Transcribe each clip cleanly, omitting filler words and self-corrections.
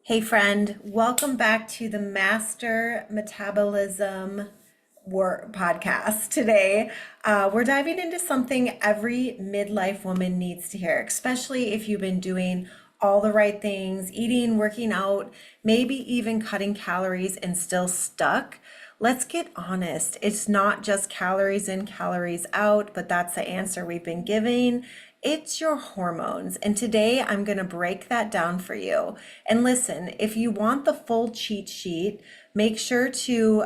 Hey friend, welcome back to the Master Metabolism podcast. Today, we're diving into something every midlife woman needs to hear, especially if you've been doing all the right things, eating, working out, maybe even cutting calories and still stuck. Let's get honest. It's not just calories in, calories out, but that's the answer we've been giving. It's your hormones. And today I'm going to break that down for you. And listen, if you want the full cheat sheet, make sure to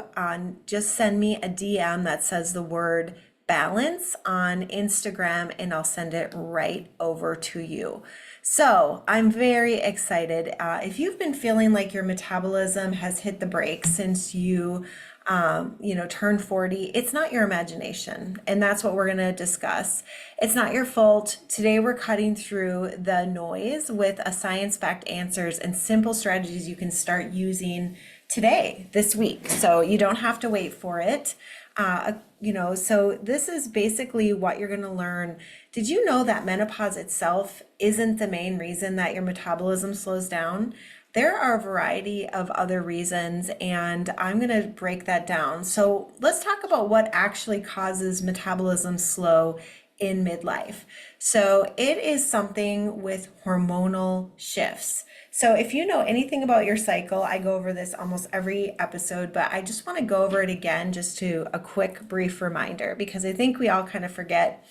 just send me a DM that says the word balance on Instagram and I'll send it right over to you. So I'm very excited. If you've been feeling like your metabolism has hit the brakes since you turned 40, it's not your imagination. And that's what we're going to discuss. It's not your fault. Today, we're cutting through the noise with a science-backed answers and simple strategies you can start using today, this week. So you don't have to wait for it. So this is basically what you're going to learn. Did you know that menopause itself isn't the main reason that your metabolism slows down? There are a variety of other reasons, and I'm going to break that down. So let's talk about what actually causes metabolism slow in midlife. So it is something with hormonal shifts. So if you know anything about your cycle, I go over this almost every episode, but I just want to go over it again, just to a quick brief reminder, because I think we all kind of forget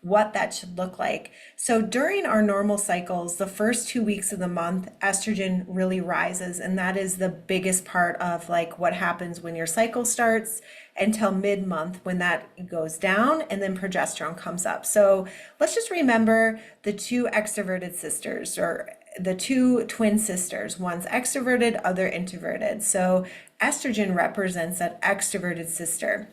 what that should look like. So during our normal cycles, the first 2 weeks of the month, estrogen really rises. And that is the biggest part of like what happens when your cycle starts until mid-month when that goes down and then progesterone comes up. So let's just remember the two extroverted sisters, or the two twin sisters. One's extroverted, other introverted. So estrogen represents that extroverted sister.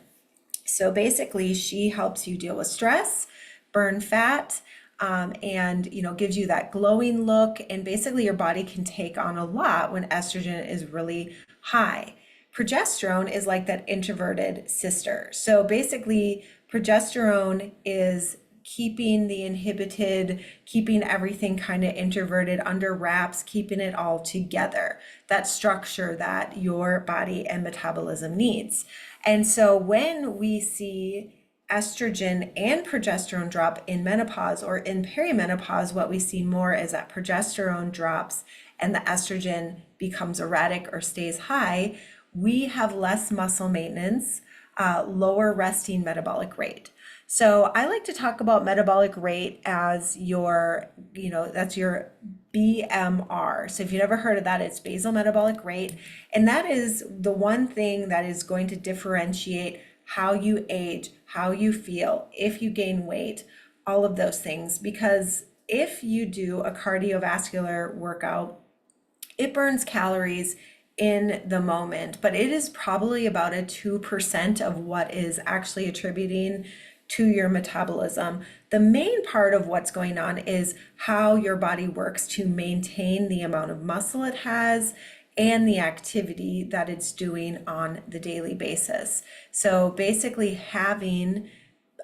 So basically she helps you deal with stress, burn fat, and gives you that glowing look, and basically your body can take on a lot when estrogen is really high. Progesterone is like that introverted sister. So basically progesterone is keeping the inhibited, keeping everything kind of introverted under wraps, keeping it all together, that structure that your body and metabolism needs. And so when we see estrogen and progesterone drop in menopause or in perimenopause, what we see more is that progesterone drops and the estrogen becomes erratic or stays high. We have less muscle maintenance, lower resting metabolic rate. So I like to talk about metabolic rate as that's your BMR. So if you've never heard of that, it's basal metabolic rate. And that is the one thing that is going to differentiate how you age, how you feel, if you gain weight, all of those things. Because if you do a cardiovascular workout, it burns calories in the moment, but it is probably about a 2% of what is actually attributing to your metabolism. The main part of what's going on is how your body works to maintain the amount of muscle it has and the activity that it's doing on the daily basis. So basically having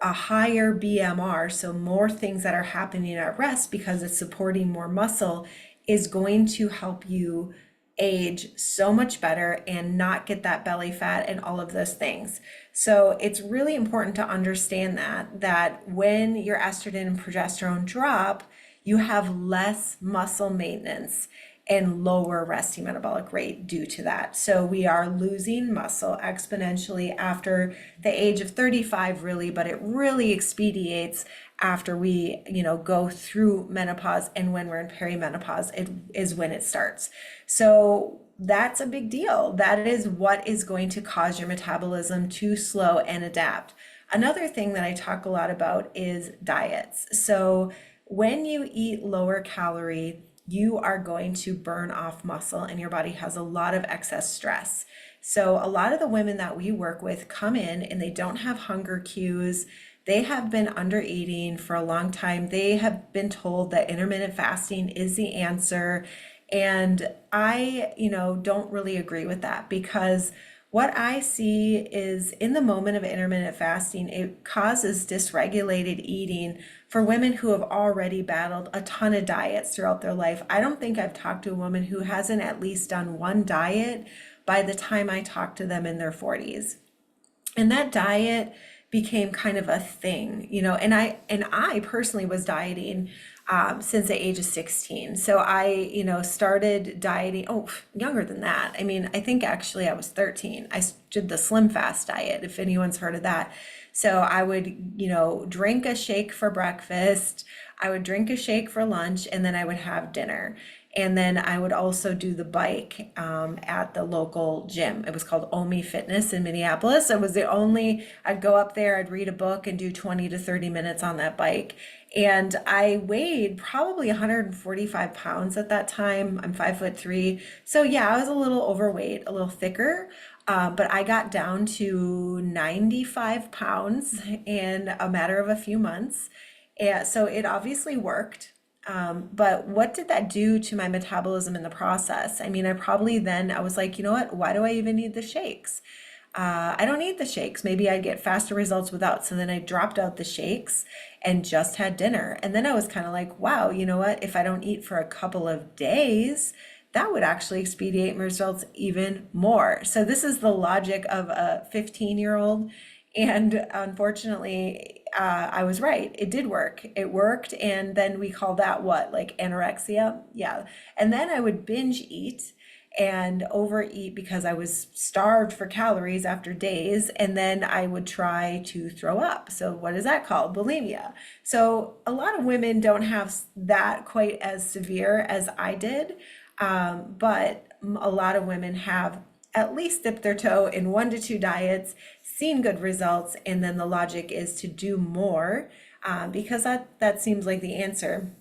a higher BMR, so more things that are happening at rest because it's supporting more muscle, is going to help you age so much better and not get that belly fat and all of those things. So it's really important to understand that when your estrogen and progesterone drop, you have less muscle maintenance and lower resting metabolic rate due to that. So we are losing muscle exponentially after the age of 35 really, but it really expedites after we, go through menopause, and when we're in perimenopause, it is when it starts. So that's a big deal. That is what is going to cause your metabolism to slow and adapt. Another thing that I talk a lot about is diets. So when you eat lower calorie, you are going to burn off muscle and your body has a lot of excess stress. So a lot of the women that we work with come in and they don't have hunger cues. They have been under eating for a long time. They have been told that intermittent fasting is the answer. And I, don't really agree with that, because what I see is in the moment of intermittent fasting, it causes dysregulated eating for women who have already battled a ton of diets throughout their life. I don't think I've talked to a woman who hasn't at least done one diet by the time I talk to them in their 40s. And that diet became kind of a thing, and I personally was dieting since the age of 16. So I, started dieting, oh, younger than that. I mean, I think actually I was 13. Did the Slim Fast diet, if anyone's heard of that. So I would, drink a shake for breakfast, I would drink a shake for lunch, and then I would have dinner. And then I would also do the bike at the local gym. It was called Omi Fitness in Minneapolis. It was the only, I'd go up there, I'd read a book and do 20 to 30 minutes on that bike. And I weighed probably 145 pounds at that time. I'm 5'3". So yeah, I was a little overweight, a little thicker. But I got down to 95 pounds in a matter of a few months. And so it obviously worked. But what did that do to my metabolism in the process? I mean, I was like, you know what? Why do I even need the shakes? I don't need the shakes. Maybe I'd get faster results without. So then I dropped out the shakes and just had dinner. And then I was kind of like, wow, you know what? If I don't eat for a couple of days, that would actually expedite my results even more. So this is the logic of a 15-year-old. And unfortunately, I was right. It did work. It worked. And then we call that what? Like anorexia? Yeah. And then I would binge eat and overeat because I was starved for calories after days. And then I would try to throw up. So what is that called? Bulimia. So a lot of women don't have that quite as severe as I did. But a lot of women have at least dipped their toe in 1 to 2 diets, seen good results, and then the logic is to do more because that seems like the answer.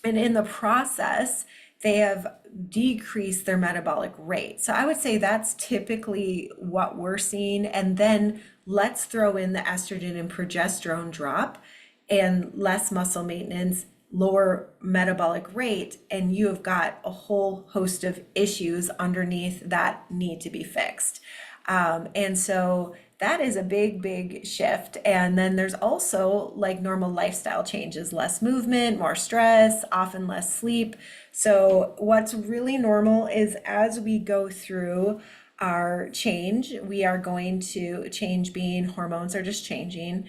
And in the process, they have decreased their metabolic rate. So I would say that's typically what we're seeing. And then let's throw in the estrogen and progesterone drop and less muscle maintenance, lower metabolic rate, and you have got a whole host of issues underneath that need to be fixed. And so that is a big, big shift. And then there's also like normal lifestyle changes, less movement, more stress, often less sleep. So what's really normal is as we go through our change, we are going to change being hormones are just changing.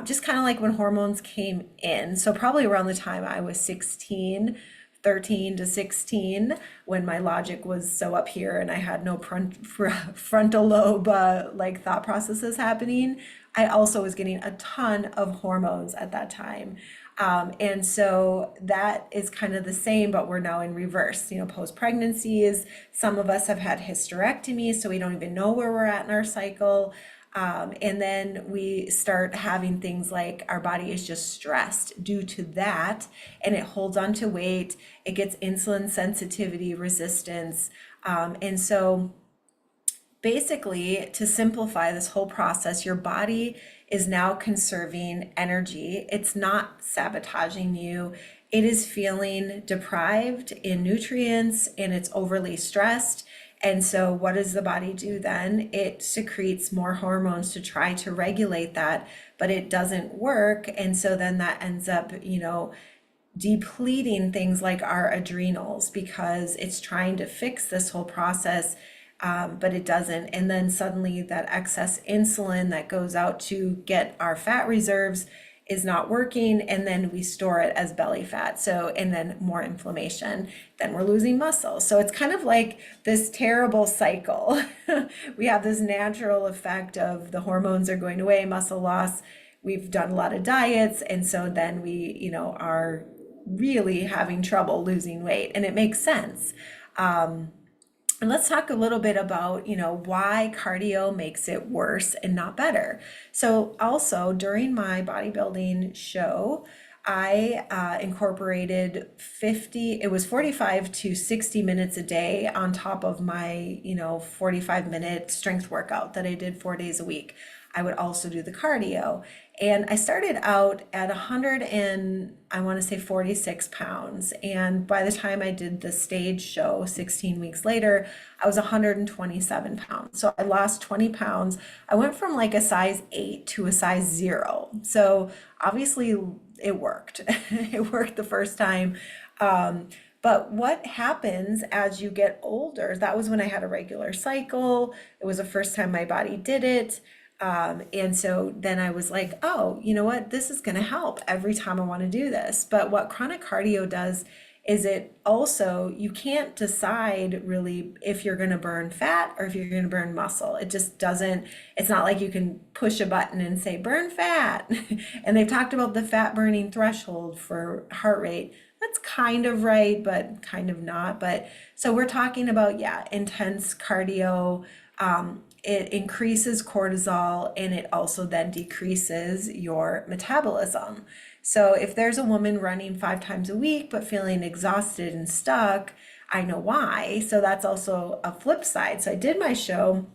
Just kind of like when hormones came in. So probably around the time I was 16, 13 to 16, when my logic was so up here and I had no frontal lobe like thought processes happening. I also was getting a ton of hormones at that time. And so that is kind of the same, but we're now in reverse. Post pregnancies, some of us have had hysterectomies, so we don't even know where we're at in our cycle. And then we start having things like our body is just stressed due to that, and it holds on to weight, it gets insulin sensitivity, resistance. And so basically, to simplify this whole process, your body is now conserving energy. It's not sabotaging you. It is feeling deprived in nutrients and it's overly stressed. And so what does the body do then? It secretes more hormones to try to regulate that, but it doesn't work. And so then that ends up, depleting things like our adrenals because it's trying to fix this whole process, but it doesn't. And then suddenly that excess insulin that goes out to get our fat reserves is not working, and then we store it as belly fat. So, and then more inflammation, then we're losing muscle. So it's kind of like this terrible cycle. We have this natural effect of the hormones are going away, muscle loss. We've done a lot of diets, and so then we, are really having trouble losing weight, and it makes sense. And let's talk a little bit about, why cardio makes it worse and not better. So also during my bodybuilding show, I incorporated 45 to 60 minutes a day on top of my, 45-minute strength workout that I did 4 days a week. I would also do the cardio. And I started out at 100 and I want to say 46 pounds. And by the time I did the stage show 16 weeks later, I was 127 pounds. So I lost 20 pounds. I went from like a size 8 to a size 0. So obviously it worked. It worked the first time. Um, but what happens as you get older? That was when I had a regular cycle. It was the first time my body did it. And so then I was like, oh, you know what? This is going to help every time I want to do this. But what chronic cardio does is it also, you can't decide really if you're going to burn fat or if you're going to burn muscle. It just doesn't, it's not like you can push a button and say burn fat. And they've talked about the fat burning threshold for heart rate. That's kind of right, but kind of not. But so we're talking about, yeah, intense cardio. It increases cortisol and it also then decreases your metabolism. So if there's a woman running 5 times a week but feeling exhausted and stuck, I know why. So that's also a flip side. So I did my show,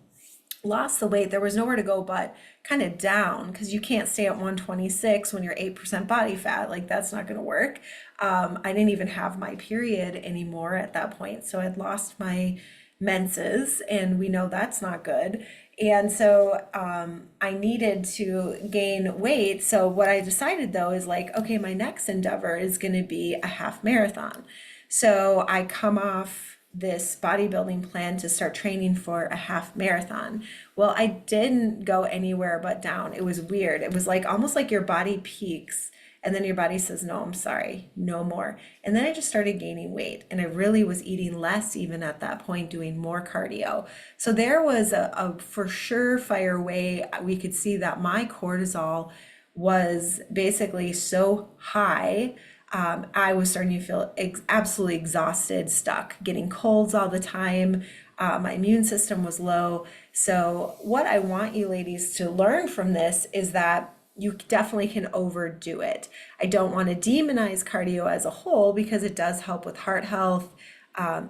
lost the weight. There was nowhere to go but kind of down because you can't stay at 126 when you're 8% body fat. Like that's not going to work. I didn't even have my period anymore at that point. So I'd lost my menses and we know that's not good. And so I needed to gain weight. So what I decided though is like, okay, my next endeavor is going to be a half marathon. So I come off this bodybuilding plan to start training for a half marathon. Well, I didn't go anywhere but down. It was weird. It was like almost like your body peaks and then your body says, no, I'm sorry, no more. And then I just started gaining weight and I really was eating less even at that point, doing more cardio. So there was a for sure fire way we could see that my cortisol was basically so high. I was starting to feel absolutely exhausted, stuck, getting colds all the time. My immune system was low. So what I want you ladies to learn from this is that you definitely can overdo it. I don't want to demonize cardio as a whole because it does help with heart health.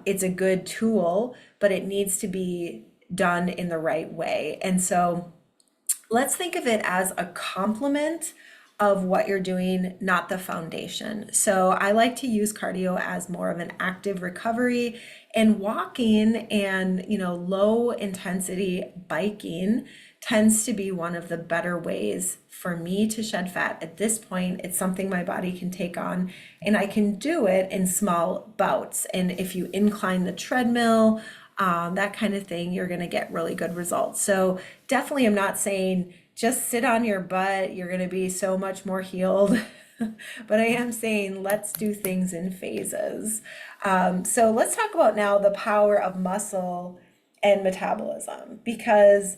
It's a good tool, but it needs to be done in the right way. And so let's think of it as a complement of what you're doing, not the foundation. So I like to use cardio as more of an active recovery, and walking and, low intensity biking tends to be one of the better ways for me to shed fat. At this point, it's something my body can take on and I can do it in small bouts. And if you incline the treadmill, that kind of thing, you're going to get really good results. So definitely I'm not saying just sit on your butt, you're going to be so much more healed. But I am saying let's do things in phases. So let's talk about now the power of muscle and metabolism, because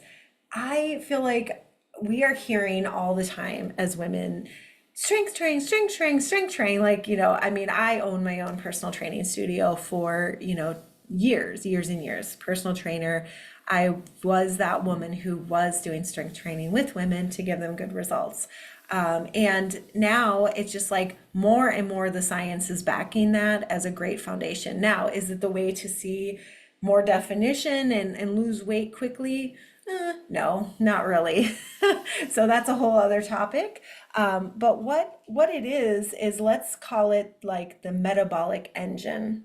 I feel like we are hearing all the time as women, strength train, strength train, strength train. Like, I own my own personal training studio for, years and years, personal trainer. I was that woman who was doing strength training with women to give them good results. And now it's just like more and more the science is backing that as a great foundation. Now, is it the way to see more definition and lose weight quickly? No, not really. So that's a whole other topic. But what it is let's call it like the metabolic engine,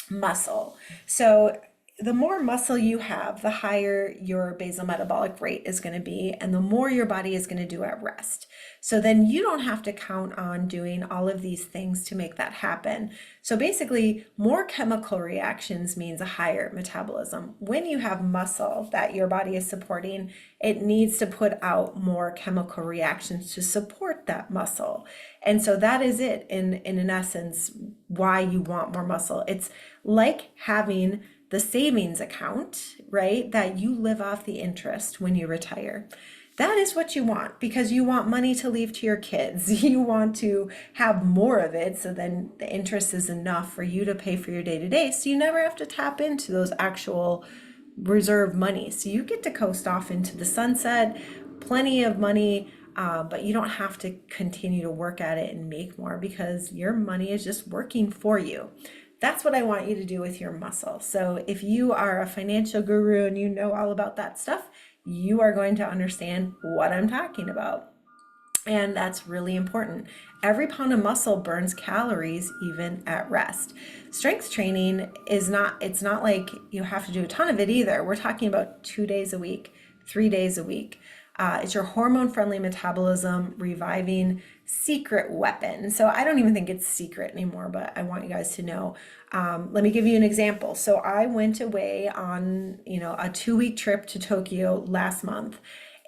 muscle. So the more muscle you have, the higher your basal metabolic rate is going to be, and the more your body is going to do at rest. So then you don't have to count on doing all of these things to make that happen. So basically, more chemical reactions means a higher metabolism. When you have muscle that your body is supporting, it needs to put out more chemical reactions to support that muscle. And so that is it in an essence, why you want more muscle. It's like having the savings account, right? That you live off the interest when you retire. That is what you want, because you want money to leave to your kids. You want to have more of it, so then the interest is enough for you to pay for your day-to-day, so you never have to tap into those actual reserve money. So you get to coast off into the sunset, plenty of money, but you don't have to continue to work at it and make more because your money is just working for you. That's what I want you to do with your muscle. So if you are a financial guru and you know all about that stuff, you are going to understand what I'm talking about. And that's really important. Every pound of muscle burns calories even at rest. Strength training it's not like you have to do a ton of it either. We're talking about 2 days a week, 3 days a week. It's your hormone-friendly metabolism reviving secret weapon. So I don't even think it's secret anymore, but I want you guys to know. Let me give you an example. So I went away on, a 2-week trip to Tokyo last month,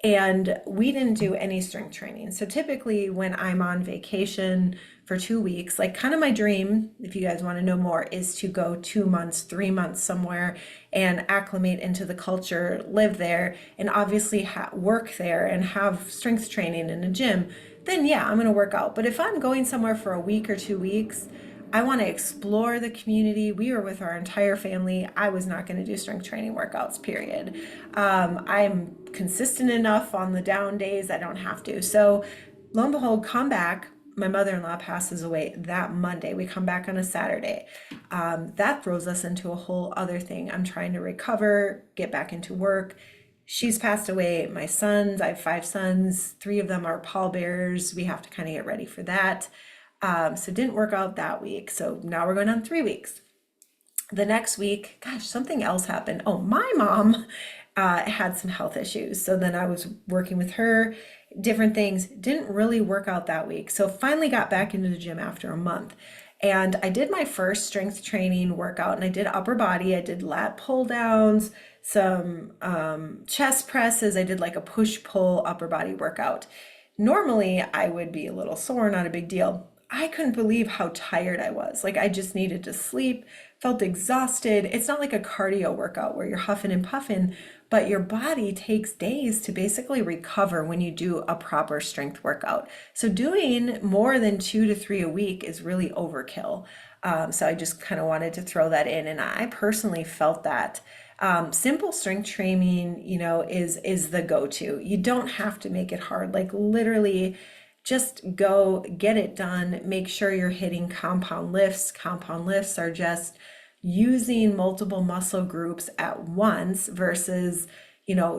and we didn't do any strength training. So typically when I'm on vacation for 2 weeks, like kind of my dream, if you guys want to know more, is to go 2 months, 3 months somewhere and acclimate into the culture, live there, and obviously work there and have strength training in a gym. Then yeah, I'm going to work out. But if I'm going somewhere for a week or 2 weeks, I want to explore the community. We were with our entire family. I was not going to do strength training workouts, period. I'm consistent enough on the down days. I don't have to. So lo and behold, come back. My mother-in-law passes away that Monday. We come back on a Saturday. That throws us into a whole other thing. I'm trying to recover, get back into work. She's passed away. My sons, I have 5 sons. 3 of them are pallbearers. We have to kind of get ready for that. So didn't work out that week. So now we're going on 3 weeks. The next week, gosh, something else happened. Oh, my mom had some health issues. So then I was working with her, different things. Didn't really work out that week. So finally got back into the gym after a month. And I did my first strength training workout, and I did upper body. I did lat pull downs, some chest presses. I did like a push pull upper body workout. Normally I would be a little sore, not a big deal. I couldn't believe how tired I was. Like I just needed to sleep, felt exhausted. It's not like a cardio workout where you're huffing and puffing, but your body takes days to basically recover when you do a proper strength workout. So doing more than 2 to 3 a week is really overkill. So I just kind of wanted to throw that in, and I personally felt that. Simple strength training, is the go-to. You don't have to make it hard. Like literally just go get it done. Make sure you're hitting compound lifts. Compound lifts are just using multiple muscle groups at once versus,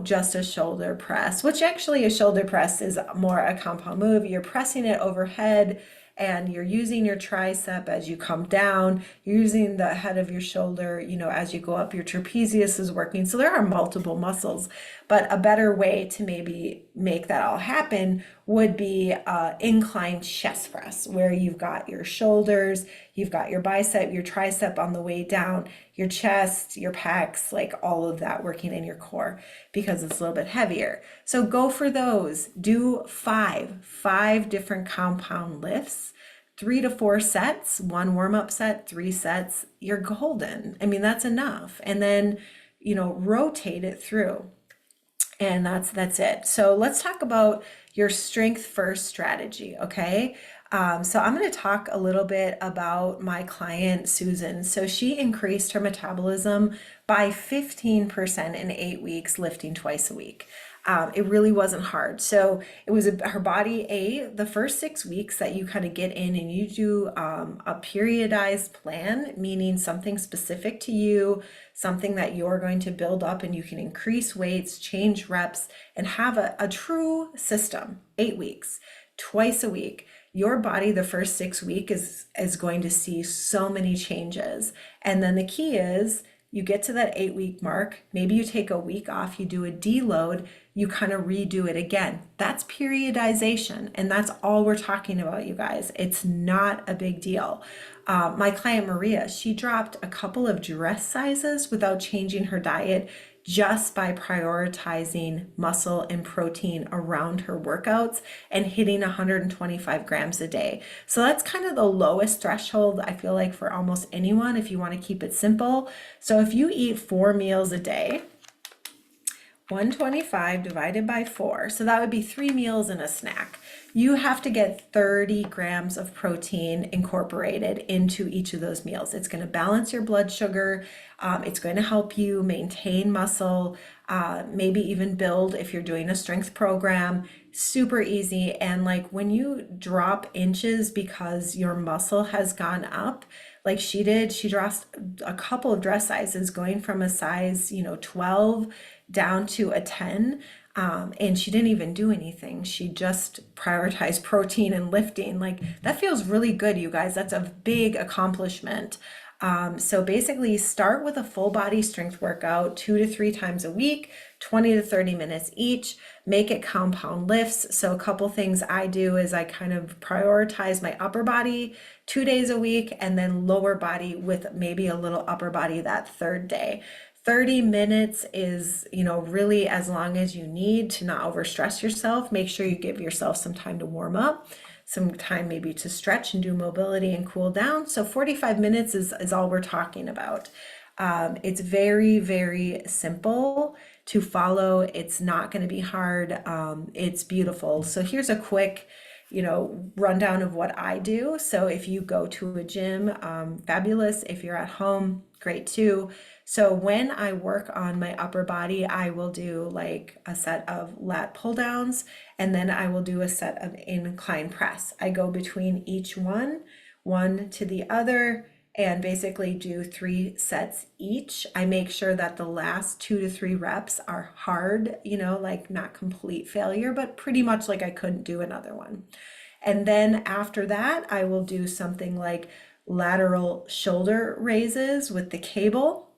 just a shoulder press, which actually a shoulder press is more a compound move. You're pressing it overhead and you're using your tricep as you come down. You're using the head of your shoulder, as you go up. Your trapezius is working. So there are multiple muscles, but a better way to maybe make that all happen would be incline chest press, where you've got your shoulders, you've got your bicep, your tricep on the way down, your chest, your pecs, like all of that working in your core because it's a little bit heavier. So go for those. Do five different compound lifts, 3 to 4 sets, 1 warm-up set, 3 sets. You're golden. I mean, that's enough. And then, rotate it through. And that's it. So let's talk about your strength first strategy, okay? So I'm going to talk a little bit about my client, Susan. So she increased her metabolism by 15% in 8 weeks, lifting twice a week. It really wasn't hard. So it was her body, the first 6 weeks that you kind of get in and you do a periodized plan, meaning something specific to you, something that you're going to build up, and you can increase weights, change reps, and have a true system. 8 weeks, twice a week. Your body, the first 6 weeks is going to see so many changes. And then the key is you get to that 8-week mark, maybe you take a week off, you do a deload, you kind of redo it again. That's periodization. And that's all we're talking about, you guys. It's not a big deal. My client Maria, she dropped a couple of dress sizes without changing her diet, just by prioritizing muscle and protein around her workouts and hitting 125 grams a day. So that's kind of the lowest threshold, I feel like, for almost anyone if you want to keep it simple. So if you eat 4 meals a day, 125 divided by 4, so that would be 3 meals and a snack. You have to get 30 grams of protein incorporated into each of those meals. It's going to balance your blood sugar. It's going to help you maintain muscle, maybe even build if you're doing a strength program. Super easy. And like when you drop inches because your muscle has gone up, like she did, she dropped a couple of dress sizes going from a size, 12 down to a 10. And she didn't even do anything. She just prioritized protein and lifting. Like that feels really good, you guys. That's a big accomplishment. So basically, start with a full body strength workout 2 to 3 times a week, 20 to 30 minutes each. Make it compound lifts. So a couple things I do is I kind of prioritize my upper body 2 days a week and then lower body with maybe a little upper body that third day. 30 minutes is, really as long as you need to not overstress yourself. Make sure you give yourself some time to warm up, some time maybe to stretch and do mobility and cool down. So 45 minutes is all we're talking about. It's very, very simple to follow. It's not going to be hard. It's beautiful. So here's a quick, rundown of what I do. So if you go to a gym, fabulous. If you're at home, great too. So when I work on my upper body, I will do like a set of lat pull downs, and then I will do a set of incline press. I go between each one to the other, and basically do 3 sets each. I make sure that the last 2 to 3 reps are hard, like not complete failure, but pretty much like I couldn't do another one. And then after that, I will do something like lateral shoulder raises with the cable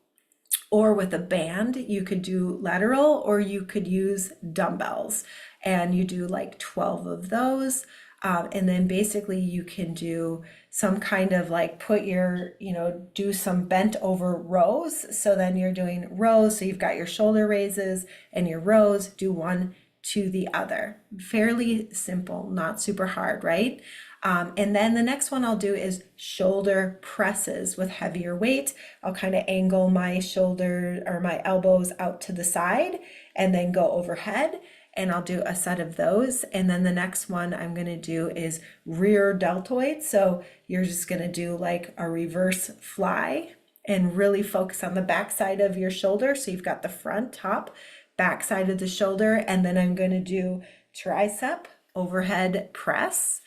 or with a band. You could do lateral, or you could use dumbbells, and you do like 12 of those. And then basically you can do some kind of like do some bent over rows. So then you're doing rows. So you've got your shoulder raises and your rows, do one to the other. Fairly simple, not super hard, right? And then the next one I'll do is shoulder presses with heavier weight. I'll kind of angle my shoulder or my elbows out to the side and then go overhead. And I'll do a set of those. And then the next one I'm going to do is rear deltoid. So you're just going to do like a reverse fly and really focus on the back side of your shoulder. So you've got the front, top, back side of the shoulder. And then I'm going to do tricep overhead press.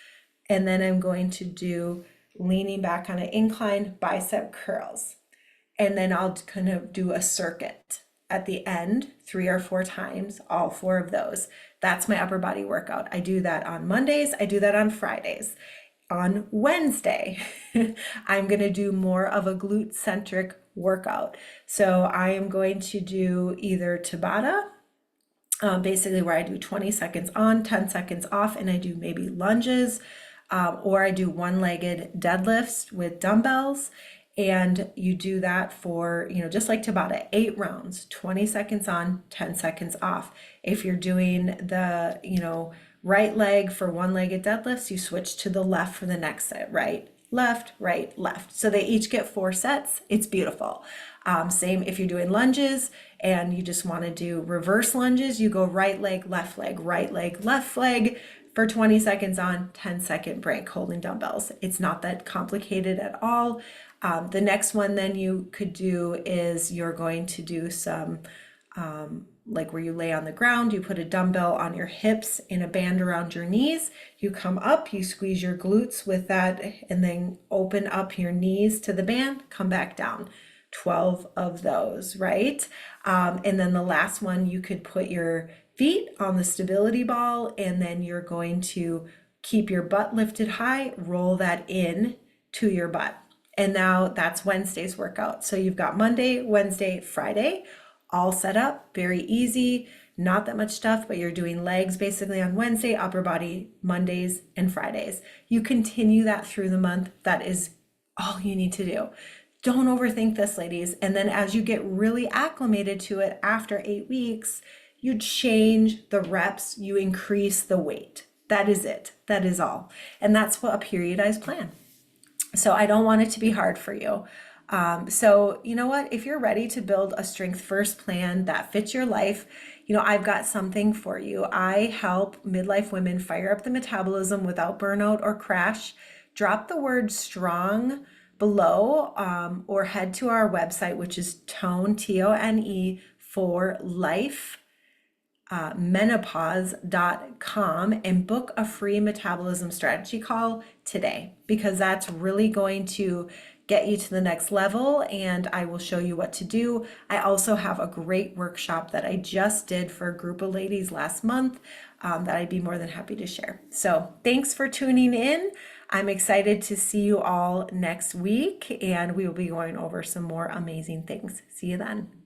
And then I'm going to do leaning back on an incline bicep curls. And then I'll kind of do a circuit at the end 3 or 4 times, all 4 of those. That's my upper body workout. I do that on Mondays. I do that on Fridays. On Wednesday, I'm going to do more of a glute centric workout. So I am going to do either Tabata, basically where I do 20 seconds on, 10 seconds off, and I do maybe lunges, or I do one-legged deadlifts with dumbbells. And you do that for, just like Tabata, 8 rounds, 20 seconds on, 10 seconds off. If you're doing the, right leg for one-legged deadlifts, you switch to the left for the next set, right, left, right, left. So they each get 4 sets. It's beautiful. Same if you're doing lunges and you just want to do reverse lunges, you go right leg, left leg for 20 seconds on, 10-second break, holding dumbbells. It's not that complicated at all. The next one then you could do is you're going to do some like where you lay on the ground, you put a dumbbell on your hips in a band around your knees, you come up, you squeeze your glutes with that, and then open up your knees to the band, come back down. 12 of those, right? And then the last one, you could put your feet on the stability ball, and then you're going to keep your butt lifted high, roll that in to your butt. And now that's Wednesday's workout. So you've got Monday, Wednesday, Friday, all set up, very easy, not that much stuff, but you're doing legs basically on Wednesday, upper body Mondays and Fridays. You continue that through the month. That is all you need to do. Don't overthink this, ladies. And then as you get really acclimated to it after 8 weeks, you change the reps, you increase the weight. That is it. That is all. And that's what a periodized plan. So I don't want it to be hard for you. So you know what? If you're ready to build a strength first plan that fits your life, I've got something for you. I help midlife women fire up the metabolism without burnout or crash. Drop the word strong below, or head to our website, which is TONE for life, menopause.com, and book a free metabolism strategy call today, because that's really going to get you to the next level, and I will show you what to do. I also have a great workshop that I just did for a group of ladies last month that I'd be more than happy to share. So thanks for tuning in. I'm excited to see you all next week, and we will be going over some more amazing things. See you then.